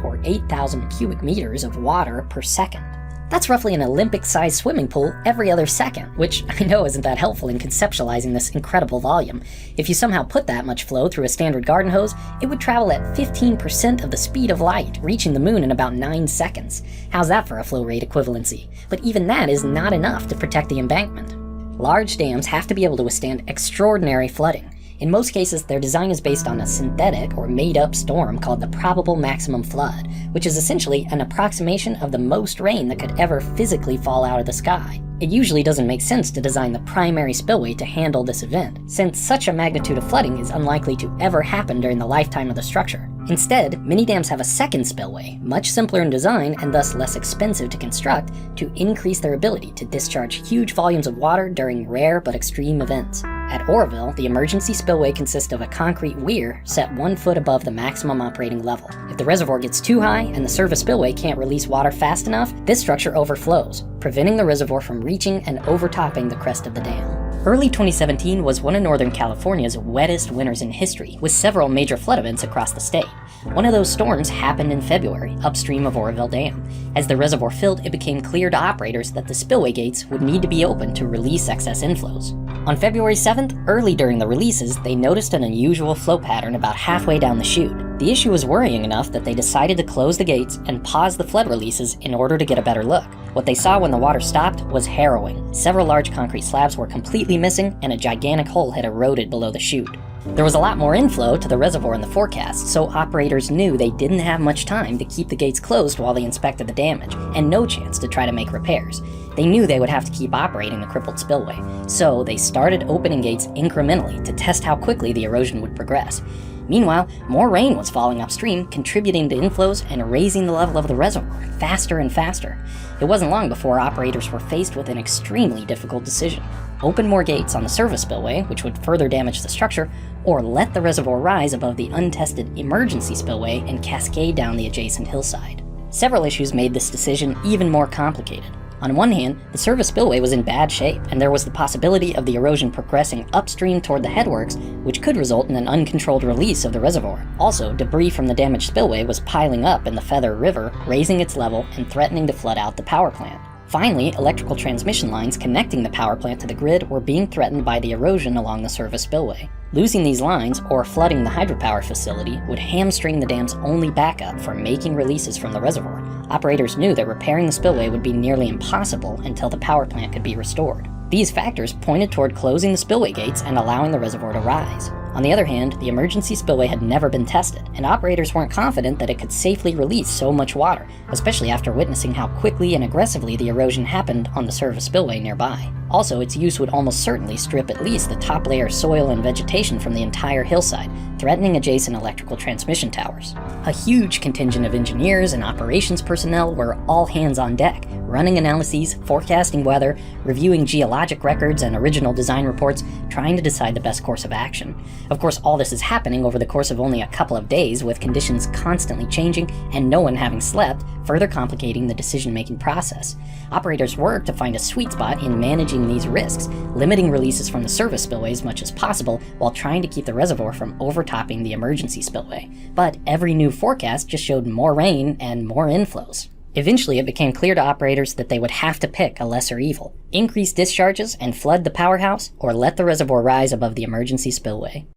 or 8,000 cubic meters of water per second. That's roughly an Olympic-sized swimming pool every other second, which I know isn't that helpful in conceptualizing this incredible volume. If you somehow put that much flow through a standard garden hose, it would travel at 15% of the speed of light, reaching the moon in about 9 seconds. How's that for a flow rate equivalency? But even that is not enough to protect the embankment. Large dams have to be able to withstand extraordinary flooding. In most cases, their design is based on a synthetic or made-up storm called the probable maximum flood, which is essentially an approximation of the most rain that could ever physically fall out of the sky. It usually doesn't make sense to design the primary spillway to handle this event, since such a magnitude of flooding is unlikely to ever happen during the lifetime of the structure. Instead, many dams have a second spillway, much simpler in design and thus less expensive to construct, to increase their ability to discharge huge volumes of water during rare but extreme events. At Oroville, the emergency spillway consists of a concrete weir set 1 foot above the maximum operating level. If the reservoir gets too high and the surface spillway can't release water fast enough, this structure overflows, preventing the reservoir from reaching and overtopping the crest of the dam. Early 2017 was one of Northern California's wettest winters in history, with several major flood events across the state. One of those storms happened in February, upstream of Oroville Dam. As the reservoir filled, it became clear to operators that the spillway gates would need to be opened to release excess inflows. On February 7th, early during the releases, they noticed an unusual flow pattern about halfway down the chute. The issue was worrying enough that they decided to close the gates and pause the flood releases in order to get a better look. What they saw when the water stopped was harrowing. Several large concrete slabs were completely missing, and a gigantic hole had eroded below the chute. There was a lot more inflow to the reservoir in the forecast, so operators knew they didn't have much time to keep the gates closed while they inspected the damage, and no chance to try to make repairs. They knew they would have to keep operating the crippled spillway, so they started opening gates incrementally to test how quickly the erosion would progress. Meanwhile, more rain was falling upstream, contributing to inflows and raising the level of the reservoir faster and faster. It wasn't long before operators were faced with an extremely difficult decision. Open more gates on the surface spillway, which would further damage the structure, or let the reservoir rise above the untested emergency spillway and cascade down the adjacent hillside. Several issues made this decision even more complicated. On one hand, the surface spillway was in bad shape, and there was the possibility of the erosion progressing upstream toward the headworks, which could result in an uncontrolled release of the reservoir. Also, debris from the damaged spillway was piling up in the Feather River, raising its level and threatening to flood out the power plant. Finally, electrical transmission lines connecting the power plant to the grid were being threatened by the erosion along the surface spillway. Losing these lines, or flooding the hydropower facility, would hamstring the dam's only backup for making releases from the reservoir. Operators knew that repairing the spillway would be nearly impossible until the power plant could be restored. These factors pointed toward closing the spillway gates and allowing the reservoir to rise. On the other hand, the emergency spillway had never been tested, and operators weren't confident that it could safely release so much water, especially after witnessing how quickly and aggressively the erosion happened on the surface spillway nearby. Also, its use would almost certainly strip at least the top layer soil and vegetation from the entire hillside, threatening adjacent electrical transmission towers. A huge contingent of engineers and operations personnel were all hands on deck, running analyses, forecasting weather, reviewing geologic records and original design reports, trying to decide the best course of action. Of course, all this is happening over the course of only a couple of days, with conditions constantly changing and no one having slept, further complicating the decision-making process. Operators work to find a sweet spot in managing these risks, limiting releases from the surface spillway as much as possible while trying to keep the reservoir from overtopping the emergency spillway. But every new forecast just showed more rain and more inflows. Eventually, it became clear to operators that they would have to pick a lesser evil: increase discharges and flood the powerhouse, or let the reservoir rise above the emergency spillway.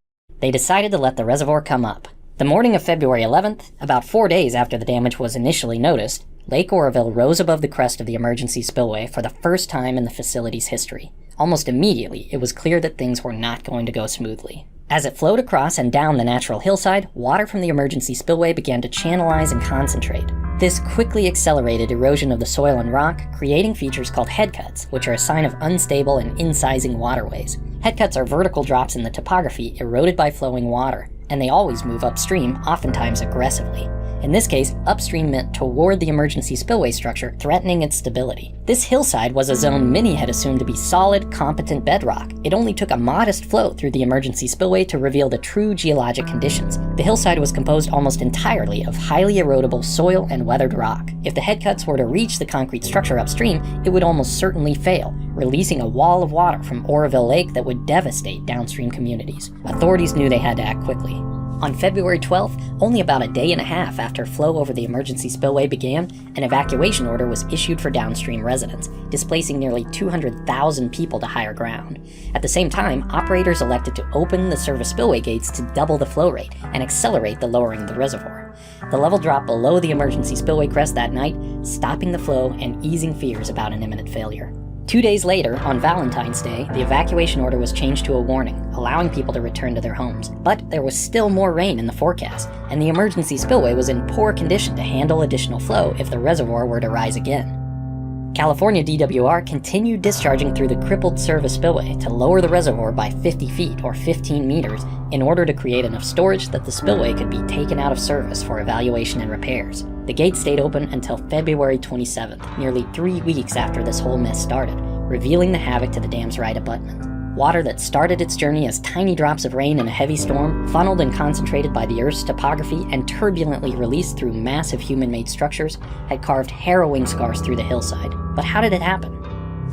They decided to let the reservoir come up. The morning of February 11th, about 4 days after the damage was initially noticed, Lake Oroville rose above the crest of the emergency spillway for the first time in the facility's history. Almost immediately, it was clear that things were not going to go smoothly. As it flowed across and down the natural hillside, water from the emergency spillway began to channelize and concentrate. This quickly accelerated erosion of the soil and rock, creating features called headcuts, which are a sign of unstable and incising waterways. Headcuts are vertical drops in the topography eroded by flowing water, and they always move upstream, oftentimes aggressively. In this case, upstream meant toward the emergency spillway structure, threatening its stability. This hillside was a zone many had assumed to be solid, competent bedrock. It only took a modest flow through the emergency spillway to reveal the true geologic conditions. The hillside was composed almost entirely of highly erodible soil and weathered rock. If the headcuts were to reach the concrete structure upstream, it would almost certainly fail, releasing a wall of water from Oroville Lake that would devastate downstream communities. Authorities knew they had to act quickly. On February 12th, only about a day and a half after flow over the emergency spillway began, an evacuation order was issued for downstream residents, displacing nearly 200,000 people to higher ground. At the same time, operators elected to open the service spillway gates to double the flow rate and accelerate the lowering of the reservoir. The level dropped below the emergency spillway crest that night, stopping the flow and easing fears about an imminent failure. 2 days later, on Valentine's Day, the evacuation order was changed to a warning, allowing people to return to their homes. But there was still more rain in the forecast, and the emergency spillway was in poor condition to handle additional flow if the reservoir were to rise again. California DWR continued discharging through the crippled service spillway to lower the reservoir by 50 feet or 15 meters in order to create enough storage that the spillway could be taken out of service for evaluation and repairs. The gate stayed open until February 27th, nearly 3 weeks after this whole mess started, revealing the havoc to the dam's right abutment. Water that started its journey as tiny drops of rain in a heavy storm, funneled and concentrated by the Earth's topography and turbulently released through massive human-made structures, had carved harrowing scars through the hillside. But how did it happen?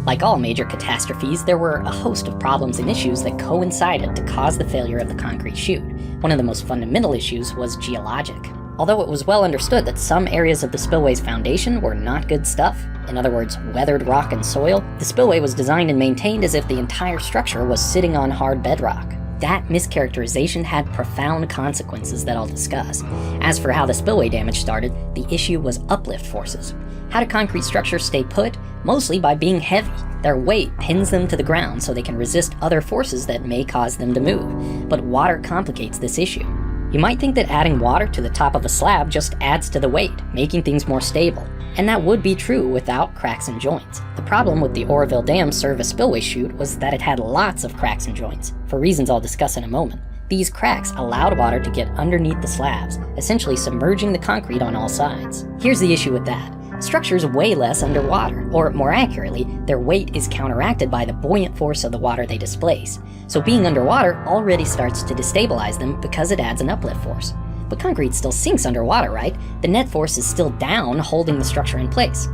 Like all major catastrophes, there were a host of problems and issues that coincided to cause the failure of the concrete chute. One of the most fundamental issues was geologic. Although it was well understood that some areas of the spillway's foundation were not good stuff, in other words, weathered rock and soil, the spillway was designed and maintained as if the entire structure was sitting on hard bedrock. That mischaracterization had profound consequences that I'll discuss. As for how the spillway damage started, the issue was uplift forces. How do concrete structures stay put? Mostly by being heavy. Their weight pins them to the ground so they can resist other forces that may cause them to move. But water complicates this issue. You might think that adding water to the top of a slab just adds to the weight, making things more stable. And that would be true without cracks and joints. The problem with the Oroville Dam service spillway chute was that it had lots of cracks and joints, for reasons I'll discuss in a moment. These cracks allowed water to get underneath the slabs, essentially submerging the concrete on all sides. Here's the issue with that. Structures weigh less underwater, or more accurately, their weight is counteracted by the buoyant force of the water they displace. So being underwater already starts to destabilize them because it adds an uplift force. But concrete still sinks underwater, right? The net force is still down, holding the structure in place.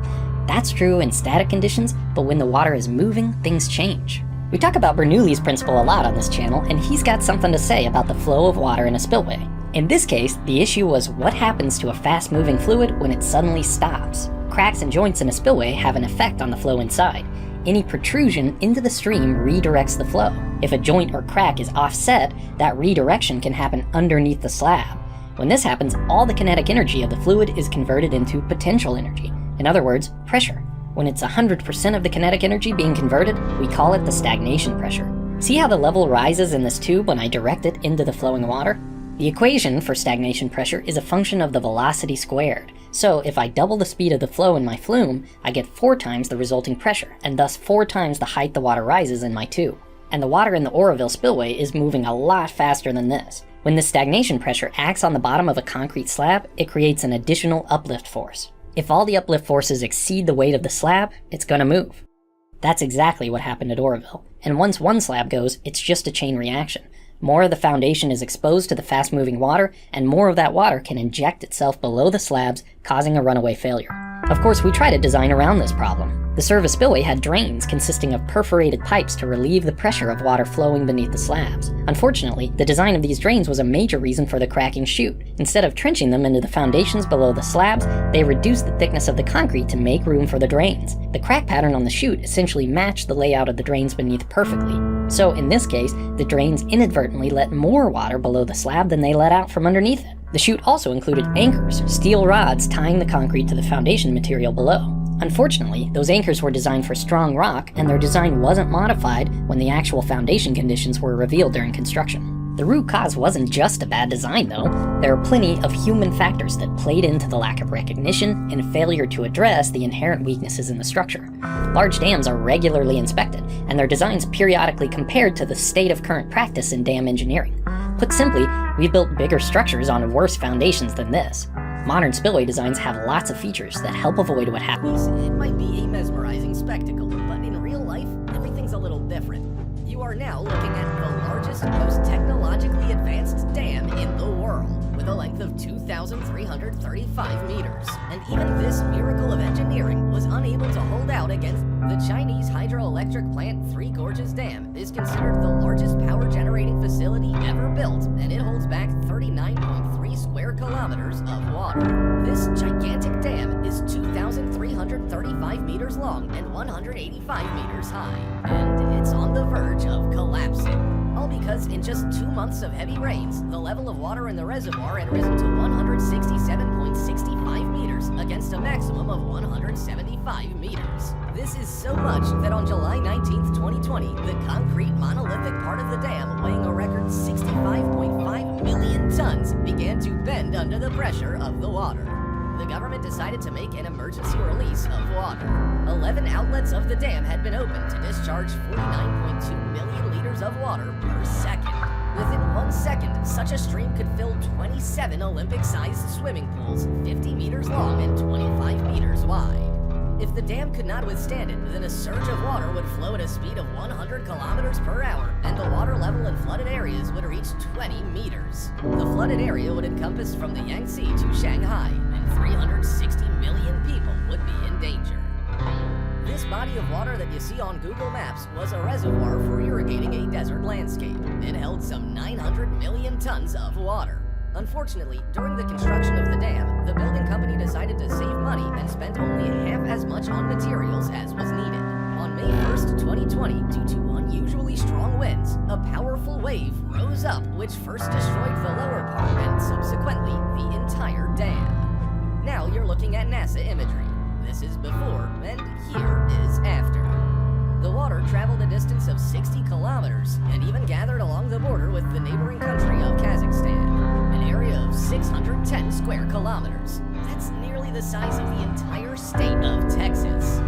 That's true in static conditions, but when the water is moving, things change. We talk about Bernoulli's principle a lot on this channel, and he's got something to say about the flow of water in a spillway. In this case, the issue was what happens to a fast-moving fluid when it suddenly stops. Cracks and joints in a spillway have an effect on the flow inside. Any protrusion into the stream redirects the flow. If a joint or crack is offset, that redirection can happen underneath the slab. When this happens, all the kinetic energy of the fluid is converted into potential energy. In other words, pressure. When it's 100% of the kinetic energy being converted, we call it the stagnation pressure. See how the level rises in this tube when I direct it into the flowing water? The equation for stagnation pressure is a function of the velocity squared. So if I double the speed of the flow in my flume, I get 4 times the resulting pressure, and thus 4 times the height the water rises in my tube. And the water in the Oroville spillway is moving a lot faster than this. When the stagnation pressure acts on the bottom of a concrete slab, it creates an additional uplift force. If all the uplift forces exceed the weight of the slab, it's gonna move. That's exactly what happened at Oroville. And once one slab goes, it's just a chain reaction. More of the foundation is exposed to the fast-moving water, and more of that water can inject itself below the slabs, causing a runaway failure. Of course, we try to design around this problem. The service spillway had drains consisting of perforated pipes to relieve the pressure of water flowing beneath the slabs. Unfortunately, the design of these drains was a major reason for the cracking chute. Instead of trenching them into the foundations below the slabs, they reduced the thickness of the concrete to make room for the drains. The crack pattern on the chute essentially matched the layout of the drains beneath perfectly. So in this case, the drains inadvertently let more water below the slab than they let out from underneath it. The chute also included anchors, steel rods tying the concrete to the foundation material below. Unfortunately, those anchors were designed for strong rock, and their design wasn't modified when the actual foundation conditions were revealed during construction. The root cause wasn't just a bad design, though. There are plenty of human factors that played into the lack of recognition and failure to address the inherent weaknesses in the structure. Large dams are regularly inspected, and their designs periodically compared to the state of current practice in dam engineering. Put simply, we've built bigger structures on worse foundations than this. Modern spillway designs have lots of features that help avoid what happens. It might be a mesmerizing spectacle, but in real life, everything's a little different. You are now looking at the largest, most technologically advanced dam in the world, with a length of 2,335 meters. And even this miracle of engineering was unable to hold out against the Chinese hydroelectric plant Three Gorges Dam is considered the largest power generating facility ever built, and it holds back 39 kilometers of water. This gigantic dam is 2,335 meters long and 185 meters high, and it's on the verge of collapsing. All because in just 2 months of heavy rains, the level of water in the reservoir had risen to 167.65 meters against a maximum of 175 meters. This is so much that on July 19th, 2020, the concrete monolithic part of the dam, weighing a record 65.5 million tons, began to bend under the pressure of the water. The government decided to make an emergency release of water. 11 outlets of the dam had been opened to discharge 49.2 million liters of water per second. Within 1 second, such a stream could fill 27 Olympic-sized swimming pools, 50 meters long and 25 meters wide. If the dam could not withstand it, then a surge of water would flow at a speed of 100 kilometers per hour, and the water level in flooded areas would reach 20 meters. The flooded area would encompass from the Yangtze to Shanghai, and 360 million people would be in danger. This body of water that you see on Google Maps was a reservoir for irrigating a desert landscape. It held some 900 million tons of water. Unfortunately, during the construction of the dam, the building company decided to save money and spent only half as much on materials as was needed. On May 1st, 2020, due to unusually strong winds, a powerful wave rose up which first destroyed the lower part and subsequently the entire dam. Now you're looking at NASA imagery. This is before, and here is after. The water traveled a distance of 60 kilometers and even gathered along the border with the neighboring country of Kazakhstan, an area of 610 square kilometers. That's nearly the size of the entire state of Texas.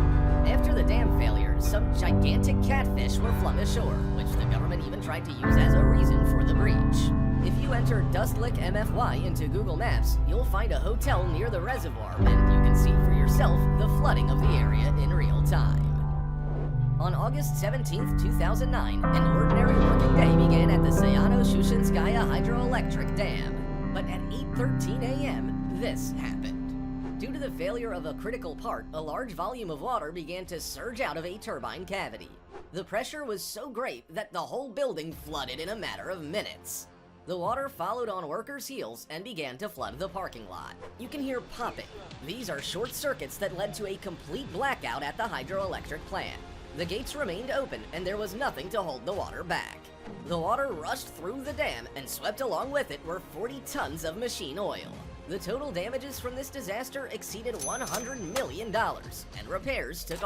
After the dam failure, some gigantic catfish were flung ashore, which the government even tried to use as a reason for the breach. If you enter Dust Lick MFY into Google Maps, you'll find a hotel near the reservoir, and you can see for yourself the flooding of the area in real time. On August 17, 2009, an ordinary working day began at the Sayano-Shushenskaya hydroelectric dam. But at 8:13 a.m., this happened. Due to the failure of a critical part, a large volume of water began to surge out of a turbine cavity. The pressure was so great that the whole building flooded in a matter of minutes. The water followed on workers' heels and began to flood the parking lot. You can hear popping. These are short circuits that led to a complete blackout at the hydroelectric plant. The gates remained open and there was nothing to hold the water back. The water rushed through the dam and swept along with it were 40 tons of machine oil. The total damages from this disaster exceeded $100 million, and repairs took